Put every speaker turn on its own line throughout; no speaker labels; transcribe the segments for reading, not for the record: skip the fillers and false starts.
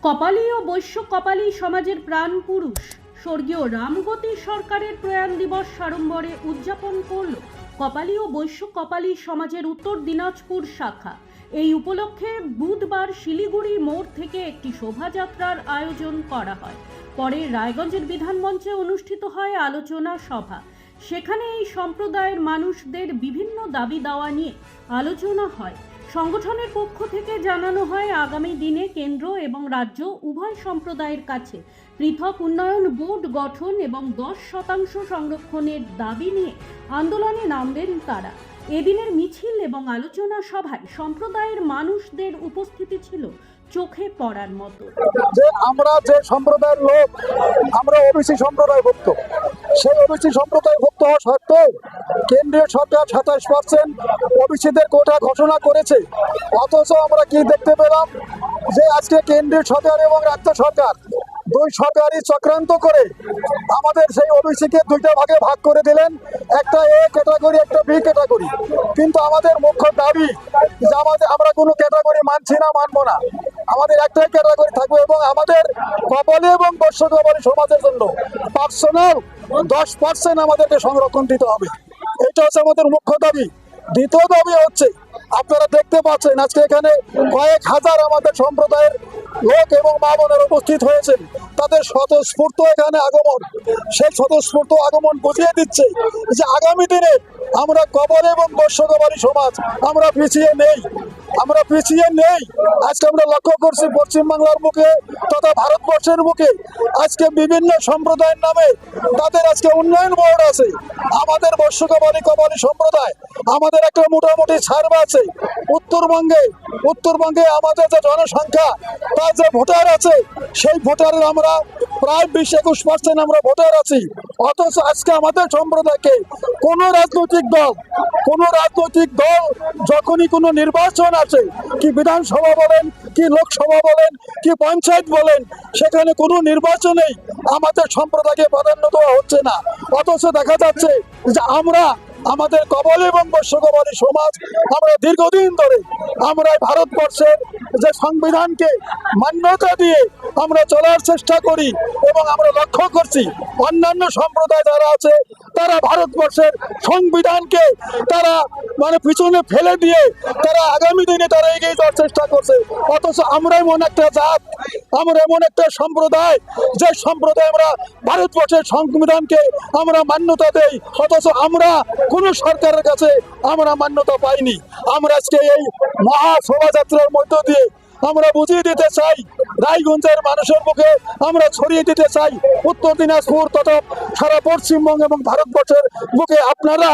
কপালী ও বৈশ্য কপালী সমাজের প্রাণ পুরুষ স্বর্গীয় রামগতি সরকারের প্রয়াণ দিবস সাড়ম্বরে উদযাপন করল কপালী ও বৈশ্য কপালী সমাজের উত্তর দিনাজপুর শাখা। এই উপলক্ষে বুধবার শিলিগুড়ি মোড় থেকে একটি শোভাযাত্রার আয়োজন করা হয়। পরে রায়গঞ্জের বিধানমঞ্চে অনুষ্ঠিত হয় আলোচনা সভা। সেখানে এই সম্প্রদায়ের মানুষদের বিভিন্ন দাবি দাওয়া নিয়ে আলোচনা হয়। সংগঠনের পক্ষ থেকে জানানো হয়, আগামী দিনে কেন্দ্র এবং রাজ্য উভয় সম্প্রদায়ের কাছে পৃথক উন্নয়ন বোর্ড গঠন এবং 10% সংরক্ষণের দাবি নিয়ে আন্দোলনে নামবেন তারা। এদিনের মিছিল এবং আলোচনা সভায় সম্প্রদায়ের মানুষদের উপস্থিতি ছিল চোখে পড়ার মতো।
যে আমরা যে সম্প্রদায়ের লোক, আমরা ওবিসি সম্প্রদায়ভুক্ত, সেই ওবিসি সম্প্রদায়ভুক্ত হওয়া সত্ত্বেও কেন্দ্রীয় সরকার 27% ওবিসিদের কোটা ঘোষণা করেছে। অথচ আমরা কি দেখতে পেলাম যে আজকে কেন্দ্রীয় সরকার এবং রাজ্য সরকার দুই সরকারই চক্রান্ত করে আমাদের সেই ওবিসিকে দুইটা ভাগে ভাগ করে দিলেন, একটা এ ক্যাটাগরি, একটা বি ক্যাটাগরি। কিন্তু আমাদের মুখ্য দাবি যে আমরা কোনো ক্যাটাগরি মানছি না, মানবো না, আমাদের একটাই ক্যাটাগরি থাকবে এবং আমাদের কপালী এবং বৈশ্য কপালী সমাজের জন্য পার্সোনাল 10% আমাদেরকে সংরক্ষণ দিতে হবে। এটা হচ্ছে আমাদের মুখ্য দাবি। দ্বিতীয় দাবি হচ্ছে, আপনারা দেখতে পাচ্ছেন আজকে এখানে কয়েক হাজার আমাদের সম্প্রদায়ের লোক এবং মা বোনের উপস্থিত হয়েছেন। তাদের স্বতঃস্ফূর্ত এখানে আগমন, সেই স্বতঃস্ফূর্ত আগমন বুঝিয়ে দিচ্ছে যে আগামী দিনে আমরা কপালী এবং বৈশ্য কপালী সমাজ আমরা পিছিয়ে নেই, আমরা পিছিয়ে নেই। আজকে আমরা লক্ষ্য করছি পশ্চিমবাংলার বুকে তথা ভারতবর্ষের বুকে আজকে বিভিন্ন সম্প্রদায়ের নামে তাদের আজকে উন্নয়ন বোর্ড আছে। আমাদের বৈশ্য কপালী কপালী সম্প্রদায় আমাদের একটা মোটামুটি ছাড় আছে। উত্তরবঙ্গে আমাদের যে জনসংখ্যা, তার যে ভোটার আছে, সেই ভোটারের আমরা প্রায় 20-21% আমরা ভোটার আছি। অথচ আজকে আমাদের সম্প্রদায়কে কোনো রাজনৈতিক দল যখনই কোনো নির্বাচন আছে, কি বিধানসভা বলেন, কি লোকসভা বলেন, কি পঞ্চায়েত বলেন, সেখানে কোনো নির্বাচনেই আমাদের সম্প্রদায়কে প্রাধান্য দেওয়া হচ্ছে না। অথচ দেখা যাচ্ছে যে আমাদের কপালী এবং বৈশ্য কপালী সমাজ আমরা দীর্ঘদিন ধরে আমরা ভারতবর্ষের যে সংবিধানকে মান্যতা দিয়ে আমরা চলার চেষ্টা করি এবং আমরা লক্ষ্য করছি অন্যান্য সম্প্রদায় যারা আছে তারা ভারতবর্ষের সংবিধানকে তারা পিছনে ফেলে দিয়ে তারা আগামী দিনে তারা এগিয়ে যাওয়ার চেষ্টা করছে। অথচ আমরা এমন একটা জাত, আমরা এমন একটা সম্প্রদায়, যে সম্প্রদায় আমরা ভারতবর্ষের সংবিধানকে আমরা মান্যতা দেই, অথচ আমরা কোনো সরকারের কাছে আমরা মান্যতা পাইনি। আমরা আজকে এই মহা শোভাযাত্রার মধ্য দিয়ে আমরা বুঝিয়ে দিতে চাই, রায়গঞ্জের মানুষের মুখে আমরা ছড়িয়ে দিতে চাই, উত্তর দিনাজপুর তথা সারা পশ্চিমবঙ্গ এবং ভারতবর্ষের বুকে আপনারা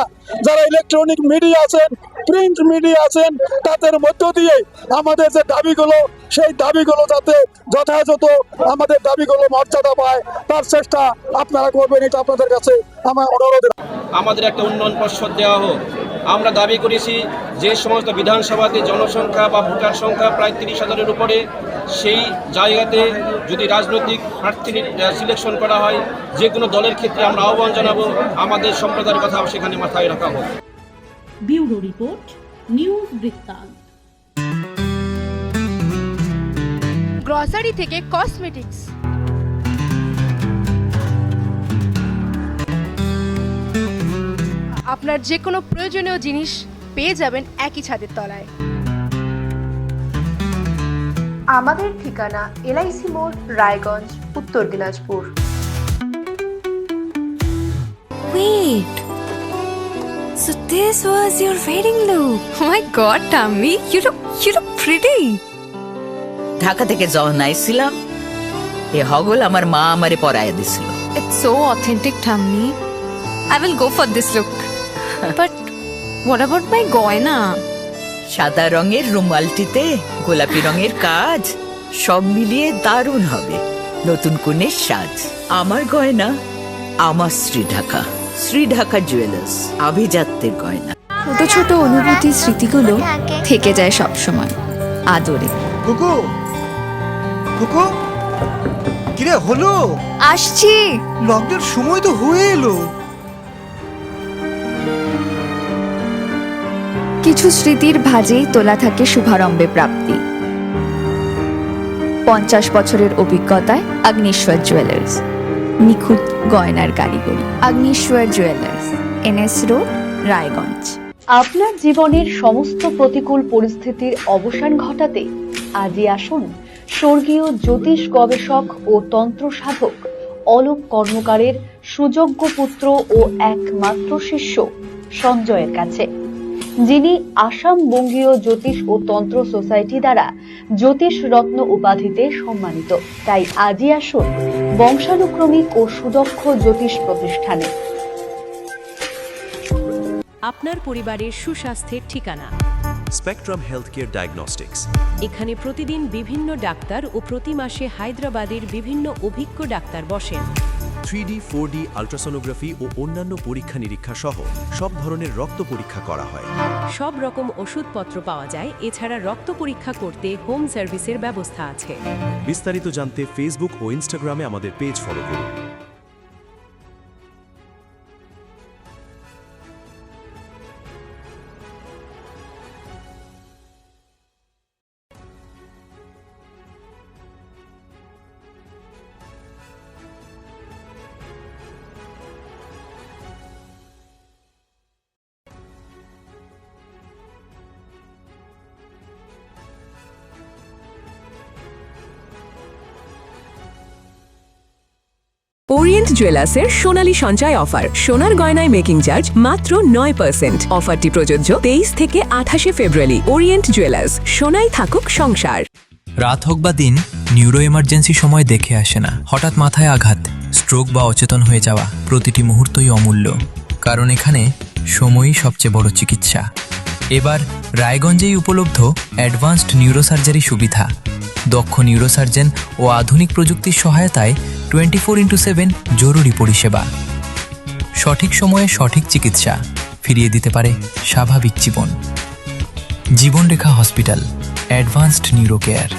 যারা ইলেকট্রনিক মিডিয়া আছেন, প্রিন্ট মিডিয়া আছেন, তাদের মধ্য দিয়ে আমাদের যে দাবিগুলো, সেই দাবিগুলো যাতে যথাযথ আমাদের দাবিগুলো মর্যাদা পায় তার চেষ্টা আপনারা করবেন, এটা আপনাদের কাছে আমার অনুরোধ।
আমাদের একটা উন্নয়ন পর্ষদ দেওয়া হোক। আমরা দাবি করেছি যে সমস্ত বিধানসভাতে জনসংখ্যা বা ভোটার সংখ্যা প্রায় 30,000-এর উপরে, সেই জায়গাতে যদি রাজনৈতিক প্রার্থী সিলেকশন করা হয়, যে কোনো দলের ক্ষেত্রে আমরা আহ্বান জানাবো আমাদের সম্প্রদায়ের কথা সেখানে মাথায় রাখা হোক।
ব্যুরো রিপোর্ট, নিউজ বৃত্তান্ত।
গ্রসারি থেকে কসমেটিক্স, আপনার যে কোনো প্রয়োজনীয় জিনিস পেয়ে যাবেন একই ছাদের তলায়।
আমাদের ঠিকানা LIC মোড়, রায়গঞ্জ, উত্তর Dinajpur.
Wait, so this was your wedding look? Oh my God, Tammy, you look pretty.
Dhaka থেকে যখন আইছিলাম, এ হগল আমার মা আমারে পরাইয়া দিছিল।
It's so authentic, Tammy. I will go for this look. But what about my গয়না?
সাদা রঙের রুমালটিতে গোলাপি রঙের কাজ, সব মিলিয়ে দারুণ হবে নতুন কনের সাজ। আমার গয়না আমার শ্রী ঢাকা জুয়েলার্স, আভিজাত্যের গয়না।
ছোট ছোট অনুভূতি, স্মৃতিগুলো থেকে যায় সব সময় আদরে।
কুকু কিরে হলো?
আসছি।
লকডাউন সময় তো হয়ে এলো।
কিছু স্মৃতির ভাজেই তোলা থাকে শুভারম্ভে প্রাপ্তি। 50 বছরের অভিজ্ঞতায় আগ্নেশ্বর জুয়েলার্স, নিখুঁত গয়নার কারিগরি। Agneshwar jewellers, NS road, Raiganj.
আপনার জীবনের সমস্ত প্রতিকূল পরিস্থিতির অবসান ঘটাতে আজই আসুন স্বর্গীয় জ্যোতিষ গবেষক ও তন্ত্র সাধক অলোক কর্মকারের সুযোগ্য পুত্র ও একমাত্র শিষ্য সঞ্জয়ের কাছে, যিনি আসাম বঙ্গীয় জ্যোতিষ ও তন্ত্র সোসাইটি দ্বারা জ্যোতিষ রত্ন উপাধিতে সম্মানিত। তাই আজই আসুন বংশানুক্রমিক ও সুদক্ষ জ্যোতিষ প্রতিষ্ঠানে।
আপনার পরিবারের সুস্বাস্থ্যের ঠিকানা
স্পেকট্রাম হেলথকেয়ার ডায়াগনস্টিক্স।
এখানে প্রতিদিন বিভিন্ন ডাক্তার ও প্রতি মাসে হায়দ্রাবাদের বিভিন্ন অভিজ্ঞ ডাক্তার বসেন।
3D, 4D আল্ট্রাসোনোগ্রাফি ও অন্যান্য পরীক্ষা নিরীক্ষা সহ সব ধরনের রক্ত পরীক্ষা করা হয়।
সব রকম ওষুধপত্র পাওয়া যায়। এছাড়া রক্ত পরীক্ষা করতে হোম সার্ভিসের ব্যবস্থা আছে।
বিস্তারিত জানতে ফেসবুক ও ইনস্টাগ্রামে আমাদের পেজ ফলো করুন।
ওরিয়েন্ট জুয়েলার্সের সোনালী সঞ্চয় অফার। সোনার গয়নায় মেকিং চার্জ মাত্র 9%। অফারটি প্রযোজ্য 23 থেকে 28 ফেব্রুয়ারি। ওরিয়েন্ট জুয়েলার্স, সোনাই থাকুক সংসার।
রাত হোক বা দিন, নিউরো এমার্জেন্সি সময় দেখে আসে না। হঠাৎ মাথায় আঘাত, স্ট্রোক বা অচেতন হয়ে যাওয়া, প্রতিটি মুহূর্তই অমূল্য। কারণ এখানে সময়ই সবচেয়ে বড় চিকিৎসা। এবার রায়গঞ্জেই উপলব্ধ অ্যাডভান্সড নিউরোসার্জারি সুবিধা। দক্ষ নিউরোসার্জন ও আধুনিক প্রযুক্তির সহায়তায় 24x7 জরুরি পরিষেবা। সঠিক সময়ে সঠিক চিকিৎসা ফিরিয়ে দিতে পারে স্বাভাবিক জীবন। জীবনরেখা হসপিটাল, অ্যাডভান্সড নিউরো কেয়ার।